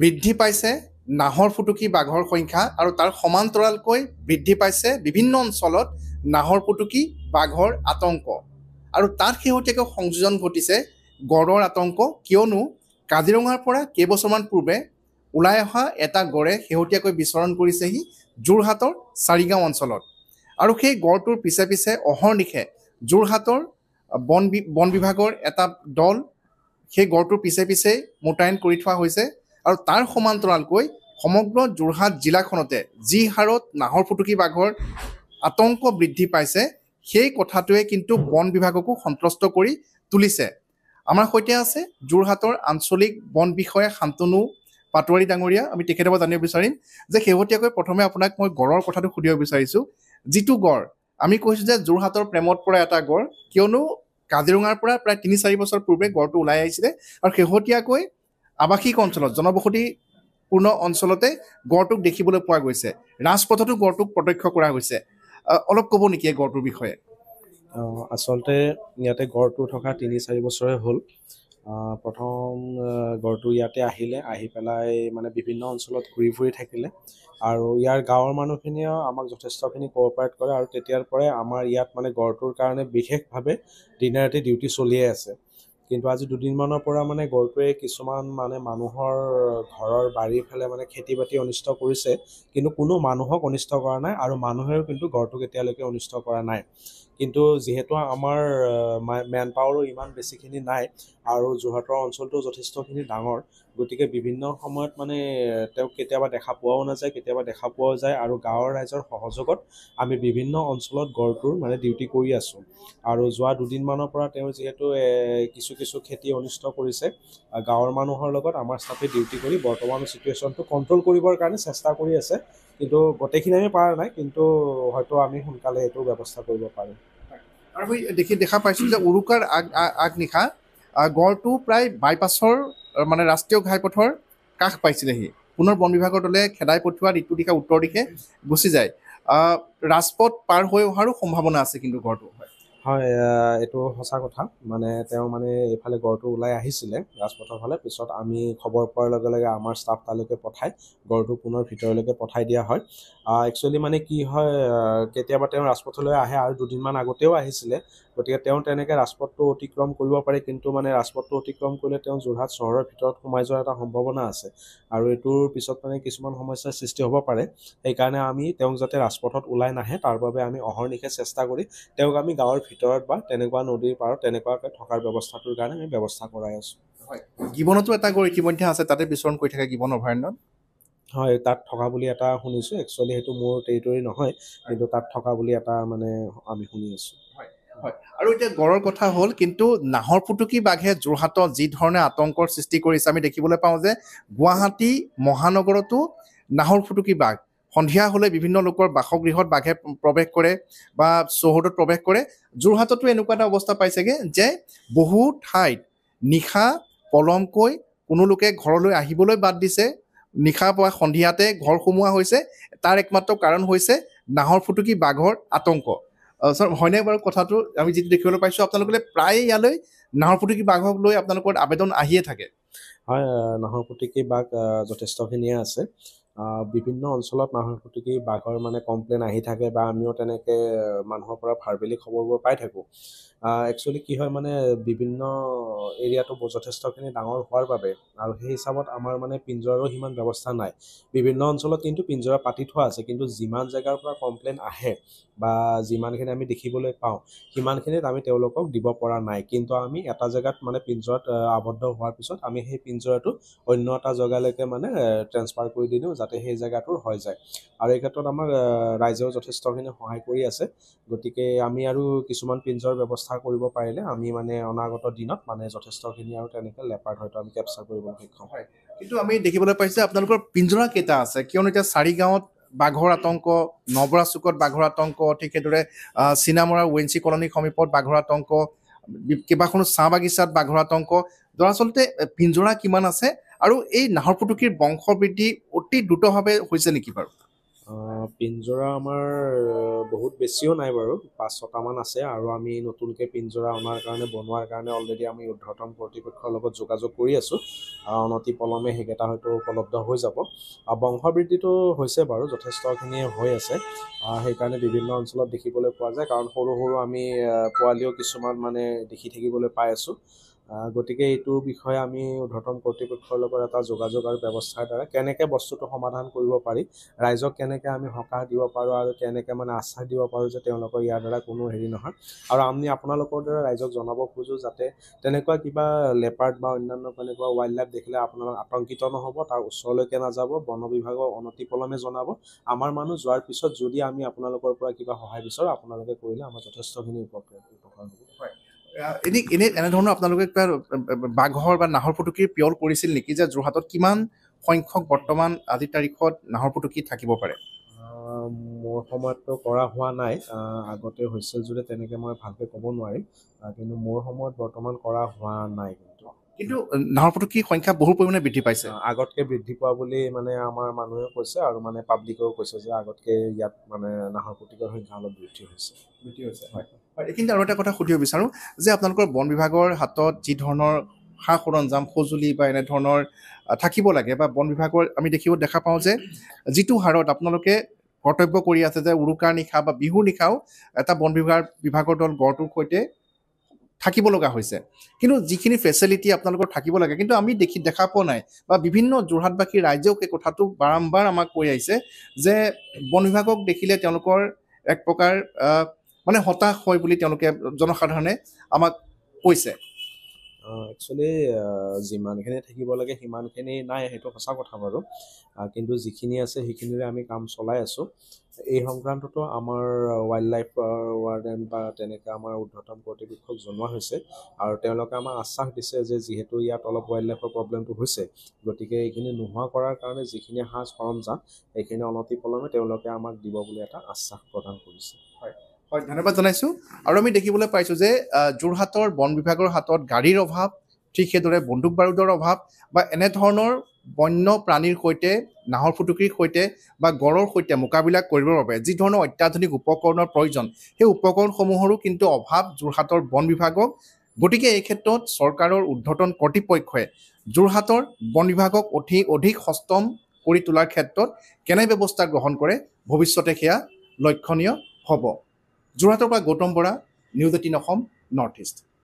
বৃদ্ধি পাইছে নাহৰ ফুটুকী বাঘৰ সংখ্যা আৰু তাৰ সমান্তৰালকৈ বৃদ্ধি পাইছে বিভিন্ন অঞ্চলত নাহৰ ফুটুকী বাঘৰ আতংক আৰু তাত শেহতীয়াকৈ সংযোজন ঘটিছে গড়ৰ আতংক কিয়নো কাজিৰঙাৰ পৰা কেইবছৰমান পূৰ্বে ওলাই অহা এটা গড়ে শেহতীয়াকৈ বিচৰণ কৰিছেহি যোৰহাটৰ চাৰিগাঁও অঞ্চলত আৰু সেই গড়টোৰ পিছে পিছে অহৰ্নিশে যোৰহাটৰ বন বিভাগৰ এটা দল সেই গড়টোৰ পিছে পিছে মোতায়েন কৰি থোৱা হৈছে আৰু তাৰ সমান্তৰালকৈ সমগ্ৰ যোৰহাট জিলাখনতে যি হাৰত নাহৰ ফুটুকী বাঘৰ আতংক বৃদ্ধি পাইছে সেই কথাটোৱে কিন্তু বন বিভাগকো সন্তুষ্ট কৰি তুলিছে। আমাৰ সৈতে আছে যোৰহাটৰ আঞ্চলিক বন বিষয়া শান্তনু পাটোৱাৰী ডাঙৰীয়া। আমি তেখেতৰ পৰা জানিব বিচাৰিম যে শেহতীয়াকৈ প্ৰথমে আপোনাক মই গড়ৰ কথাটো সুধিব বিচাৰিছোঁ। যিটো গড় আমি কৈছোঁ যে যোৰহাটৰ প্ৰেমত পৰা এটা গড় কিয়নো কাজিৰঙাৰ পৰা প্ৰায় ৩-৪ বছৰ পূৰ্বে গড়টো ওলাই আহিছিলে আৰু শেহতীয়াকৈ আৱাসিক অঞ্চলত জনবসতিপূৰ্ণ অঞ্চলতে গড়টোক দেখিবলৈ পোৱা গৈছে। ৰাজপথতো গড়টোক প্ৰত্যক্ষ কৰা হৈছে। অলপ ক'ব নেকি এই গড়টোৰ বিষয়ে? আচলতে ইয়াতে গড়টো থকা ৩-৪ বছৰে হ'ল। প্ৰথম গড়টো ইয়াতে আহি পেলাই মানে বিভিন্ন অঞ্চলত ঘূৰি ফুৰি থাকিলে আৰু ইয়াৰ গাঁৱৰ মানুহখিনিয়েও আমাক যথেষ্টখিনি কোঅপাৰেট কৰে আৰু তেতিয়াৰ পৰাই আমাৰ ইয়াত মানে গড়টোৰ কাৰণে বিশেষভাৱে দিনে ৰাতি ডিউটি চলিয়ে আছে। কিন্তু আজি দুদিনমানৰ পৰা মানে গড়টোৱে কিছুমান মানে মানুহৰ ঘৰৰ বাৰীফালে মানে খেতি বাতি অনিষ্ট কৰিছে, কিন্তু কোনো মানুহক অনিষ্ট কৰা নাই আৰু মানুহেও কিন্তু গড়টোক এতিয়ালৈকে অনিষ্ট কৰা নাই। কিন্তু যিহেতু আমাৰ মেন পাৱাৰো ইমান বেছিখিনি নাই আৰু যোৰহাটৰ অঞ্চলটো যথেষ্টখিনি ডাঙৰ, গতিকে বিভিন্ন সময়ত মানে তেওঁক কেতিয়াবা দেখা পোৱাও নাযায়, কেতিয়াবা দেখা পোৱাও যায় আৰু গাঁৱৰ ৰাইজৰ সহযোগত আমি বিভিন্ন অঞ্চলত গড়টোৰ মানে ডিউটি কৰি আছোঁ। আৰু যোৱা দুদিনমানৰ পৰা তেওঁ যিহেতু কিছু খেতি অনিষ্ট কৰিছে, গাঁৱৰ মানুহৰ লগত আমাৰ ষ্টাফে ডিউটি কৰি বৰ্তমান চিটুৱেশ্যনটো কণ্ট্ৰল কৰিবৰ কাৰণে চেষ্টা কৰি আছে। কিন্তু গোটেইখিনি আমি পৰা নাই, কিন্তু হয়তো আমি সোনকালে এইটো ব্যৱস্থা কৰিব পাৰিম। আৰু মই দেখা পাইছোঁ যে উৰুকাৰ আগনিশা গড়টো প্ৰায় বাইপাছৰ মানে ৰাষ্ট্ৰীয় ঘাইপথৰ কাষ পাইছিলেহি। পুনৰ বন বিভাগৰ দলে খেদাই পঠিওৱাত ইটো দিশে উত্তৰ দিশে গুচি যায়। ৰাজপথ পাৰ হৈ অহাৰো সম্ভাৱনা আছে কিন্তু গড়টো। হয়, এইটো সঁচা কথা। মানে তেওঁ মানে এইফালে গড়টো ওলাই আহিছিলে ৰাজপথৰ ফালে, পিছত আমি খবৰ পোৱাৰ লগে লগে আমাৰ ষ্টাফ তালৈকে পঠাই গড়টো পুনৰ ভিতৰলৈকে পঠাই দিয়া হয়। একচুৱেলি মানে কি হয়, কেতিয়াবা তেওঁ ৰাজপথলৈ আহে আৰু দুদিনমান আগতেও আহিছিলে, গতিকে তেওঁ তেনেকৈ ৰাজপথটো অতিক্ৰম কৰিব পাৰে, কিন্তু মানে ৰাজপথটো অতিক্ৰম কৰিলে তেওঁ যোৰহাট চহৰৰ ভিতৰত সোমাই যোৱাৰ এটা সম্ভাৱনা আছে আৰু এইটোৰ পিছত মানে কিছুমান সমস্যাৰ সৃষ্টি হ'ব পাৰে। সেইকাৰণে আমি তেওঁক যাতে ৰাজপথত ওলাই নাহে তাৰ বাবে আমি অহৰ্নিশে চেষ্টা কৰি তেওঁক আমি গাঁৱৰ ভিতৰত বা তেনেকুৱা নদীৰ পাৰত তেনেকুৱাকৈ থকাৰ ব্যৱস্থাটোৰ কাৰণে আমি ব্যৱস্থা কৰাই আছোঁ। হয়, গিবনতো এটা গড় ইতিমধ্যে আছে, তাতে বিচৰণ কৰি থাকে গিবন অভয়াৰণ্যত। হয়, তাত থকা বুলি এটা শুনিছোঁ। একচুৱেলি সেইটো মোৰ টেৰিটৰী নহয়, কিন্তু তাত থকা বুলি এটা মানে আমি শুনি আছোঁ। হয়, আৰু এতিয়া গড়ৰ কথা হ'ল, কিন্তু নাহৰ ফুটুকী বাঘে যোৰহাটত যি ধৰণে আতংকৰ সৃষ্টি কৰিছে আমি দেখিবলৈ পাওঁ যে গুৱাহাটী মহানগৰতো নাহৰ ফুটুকী বাঘ সন্ধিয়া হ'লে বিভিন্ন লোকৰ বাসগৃহত বাঘে প্ৰৱেশ কৰে বা চৌহদত প্ৰৱেশ কৰে। যোৰহাটতো এনেকুৱা এটা অৱস্থা পাইছেগৈ যে বহু ঠাইত নিশা পলমকৈ কোনো লোকে ঘৰলৈ আহিবলৈ বাদ দিছে, নিশা পোৱা সন্ধিয়াতে ঘৰ সোমোৱা হৈছে। তাৰ একমাত্ৰ কাৰণ হৈছে নাহৰ ফুটুকী বাঘৰ আতংক। ছাৰ, হয়নে বাৰু কথাটো? আমি যিটো দেখিবলৈ পাইছোঁ আপোনালোকে প্ৰায়ে ইয়ালৈ নাহৰ ফুটুকী বাঘক লৈ আপোনালোকৰ আবেদন আহিয়ে থাকে। হয়, নাহৰ ফুটুকী বাঘ যথেষ্টখিনিয়ে আছে। বিভিন্ন অঞ্চলত নাহৰ ফুটুকী বাঘৰ মানে কমপ্লেইন আহি থাকে বা আমিও তেনেকৈ মানুহৰ পৰা ভাৰ্বেলি খবৰবোৰ পাই থাকোঁ। একচুৱেলি কি হয়, মানে বিভিন্ন এৰিয়াটো যথেষ্টখিনি ডাঙৰ হোৱাৰ বাবে আৰু সেই হিচাপত আমাৰ মানে পিঞ্জৰাৰো সিমান ব্যৱস্থা নাই। বিভিন্ন অঞ্চলত কিন্তু পিঞ্জৰা পাতি থোৱা আছে, কিন্তু যিমান জেগাৰ পৰা কমপ্লেইন আহে বা যিমানখিনি আমি দেখিবলৈ পাওঁ সিমানখিনিত আমি তেওঁলোকক দিব পৰা নাই। কিন্তু আমি এটা জেগাত মানে পিঞ্জৰাত আবদ্ধ হোৱাৰ পিছত আমি সেই পিঞ্জৰাটো অন্য এটা জেগালৈকে মানে ট্ৰেন্সফাৰ কৰি দি দিওঁ যাতে সেই জেগাটোৰ হৈ যায়। আৰু এই ক্ষেত্ৰত আমাৰ ৰাইজেও যথেষ্টখিনি সহায় কৰি আছে। গতিকে আমি আৰু কিছুমান পিঞ্জৰাৰ ব্যৱস্থা কৰিব পাৰিলে আমি মানে অনাগত দিনত মানে যথেষ্টখিনি আৰু তেনেকৈ লেপাৰ্ড হয়তো আমি কেপচাৰ কৰিবলৈ সক্ষম হয়। কিন্তু আমি দেখিবলৈ পাইছোঁ যে আপোনালোকৰ পিঞ্জৰা কেইটা আছে, কিয়নো এতিয়া চাৰিগাঁৱত বাঘৰ আতংক, নবৰা চুকত বাঘৰ আতংক, ঠিক সেইদৰে চিনামৰাৰ ৱেঞ্চি কলনীৰ সমীপত বাঘৰ আতংক, কেইবাখনো চাহ বাগিচাত বাঘৰ আতংক। দৰাচলতে পিঞ্জৰা কিমান আছে আৰু এই নাহৰ ফুটুকীৰ বংশ বৃদ্ধি অতি দ্ৰুতভাৱে হৈছে নেকি বাৰু? পিঞ্জৰা আমাৰ বহুত বেছিও নাই বাৰু, 5-6টামান আছে। আৰু আমি নতুনকৈ পিঞ্জৰা অনাৰ কাৰণে বনোৱাৰ কাৰণে অলৰেডি আমি ঊৰ্ধ্বতন কৰ্তৃপক্ষৰ লগত যোগাযোগ কৰি আছোঁ। অনতি পলমে সেইকেইটা হয়তো উপলব্ধ হৈ যাব। বংশবৃদ্ধিটো হৈছে বাৰু, যথেষ্টখিনিয়ে হৈ আছে। সেইকাৰণে বিভিন্ন অঞ্চলত দেখিবলৈ পোৱা যায়, কাৰণ সৰু সৰু আমি পোৱালিও কিছুমান মানে দেখি থাকিবলৈ পাই আছোঁ। গতিকে এইটোৰ বিষয়ে আমি ঊৰ্ধ্বতন কৰ্তৃপক্ষৰ লগত এটা যোগাযোগ আৰু ব্যৱস্থাৰ দ্বাৰা কেনেকৈ বস্তুটো সমাধান কৰিব পাৰি, ৰাইজক কেনেকৈ আমি সকাহ দিব পাৰোঁ আৰু কেনেকৈ মানে আশ্বাস দিব পাৰোঁ যে তেওঁলোকৰ ইয়াৰ দ্বাৰা কোনো হেৰি নহয়। আৰু আমি আপোনালোকৰ দ্বাৰা ৰাইজক জনাব খোজোঁ যাতে তেনেকুৱা কিবা লেপাৰ্ড বা অন্যান্য তেনেকুৱা ৱাইল্ড লাইফ দেখিলে আপোনালোক আতংকিত নহ'ব, তাৰ ওচৰলৈকে নাযাব, বন বিভাগক অনতিপলমে জনাব। আমাৰ মানুহ যোৱাৰ পিছত যদি আমি আপোনালোকৰ পৰা কিবা সহায় বিচাৰোঁ, আপোনালোকে কৰিলে আমাৰ যথেষ্টখিনি উপকাৰ হ'ব। এনেই এনেধৰণৰ আপোনালোকে কিবা বাঘৰ বা নাহৰ ফুটুকীৰ পিয়ল কৰিছিল নেকি, যে যোৰহাটত কিমান সংখ্যক বৰ্তমান আজিৰ তাৰিখত নাহৰ ফুটুকী থাকিব পাৰে? মোৰ সময়ততো কৰা হোৱা নাই, আগতে হৈছিল যদি তেনেকৈ মই ভালকৈ ক'ব নোৱাৰিম, কিন্তু মোৰ সময়ত বৰ্তমান কৰা হোৱা নাই। কিন্তু নাহৰ ফুটুকীৰ সংখ্যা বহু পৰিমাণে বৃদ্ধি পাইছে। আগতকৈ বৃদ্ধি পোৱা বুলি মানে আমাৰ মানুহে কৈছে, আৰু মানে পাব্লিকেও কৈছে যে আগতকৈ ইয়াত মানে নাহৰ ফুটুকীৰ সংখ্যা অলপ বৃদ্ধি হৈছে। হয়। এইখিনিতে আৰু এটা কথা সুধিব বিচাৰোঁ যে আপোনালোকৰ বন বিভাগৰ হাতত যি ধৰণৰ সা সৰঞ্জাম সঁজুলি বা এনেধৰণৰ থাকিব লাগে, বা বন বিভাগৰ আমি দেখা পাওঁ যে যিটো হাৰত আপোনালোকে কৰ্তব্য কৰি আছে, যে উৰুকাৰ নিশা বা বিহুৰ নিশাও এটা বন বিভাগৰ দল গড়টোৰ সৈতে থাকিব লগা হৈছে, কিন্তু যিখিনি ফেচিলিটি আপোনালোকৰ থাকিব লাগে কিন্তু আমি দেখা পোৱা নাই, বা বিভিন্ন যোৰহাটবাসী ৰাইজেও সেই কথাটো বাৰম্বাৰ আমাক কৈ আহিছে যে বন বিভাগক দেখিলে তেওঁলোকৰ এক প্ৰকাৰ মানে হতাশ হয় বুলি তেওঁলোকে জনসাধাৰণে আমাক কৈছে। একচুৱেলি যিমানখিনি থাকিব লাগে সিমানখিনি নাই, সেইটো সঁচা কথা বাৰু। কিন্তু যিখিনি আছে সেইখিনিৰে আমি কাম চলাই আছোঁ। এই সংক্ৰান্ততো আমাৰ ৱাইল্ড লাইফ ৱাৰ্ডেন বা তেনেকৈ আমাৰ ঊৰ্ধ্বতন কৰ্তৃপক্ষক জনোৱা হৈছে, আৰু তেওঁলোকে আমাক আশ্বাস দিছে যে যিহেতু ইয়াত অলপ ৱাইল্ড লাইফৰ প্ৰব্লেমটো হৈছে, গতিকে এইখিনি নোহোৱা কৰাৰ কাৰণে যিখিনি সা সৰঞ্জাম সেইখিনি অনতিপলমে তেওঁলোকে আমাক দিব বুলি এটা আশ্বাস প্ৰদান কৰিছে। হয়, ধন্যবাদ জনাইছোঁ। আৰু আমি দেখিবলৈ পাইছোঁ যে যোৰহাটৰ বন বিভাগৰ হাতত গাড়ীৰ অভাৱ, ঠিক সেইদৰে বন্দুক বাৰুদৰ অভাৱ, বা এনেধৰণৰ বন্য প্ৰাণীৰ সৈতে নাহৰ ফুটুকীৰ সৈতে বা গড়ৰ সৈতে মোকাবিলা কৰিবৰ বাবে যি ধৰণৰ অত্যাধুনিক উপকৰণৰ প্ৰয়োজন, সেই উপকৰণসমূহৰো কিন্তু অভাৱ যোৰহাটৰ বন বিভাগক। গতিকে এই ক্ষেত্ৰত চৰকাৰৰ ঊৰ্ধ্বতন কৰ্তৃপক্ষই যোৰহাটৰ বন বিভাগক অধিক সষ্টম কৰি তোলাৰ ক্ষেত্ৰত কেনে ব্যৱস্থা গ্ৰহণ কৰে, ভৱিষ্যতে সেয়া লক্ষণীয় হ'ব। যোৰহাটৰ পৰা Gautam Bora, news 18 Assam, north east.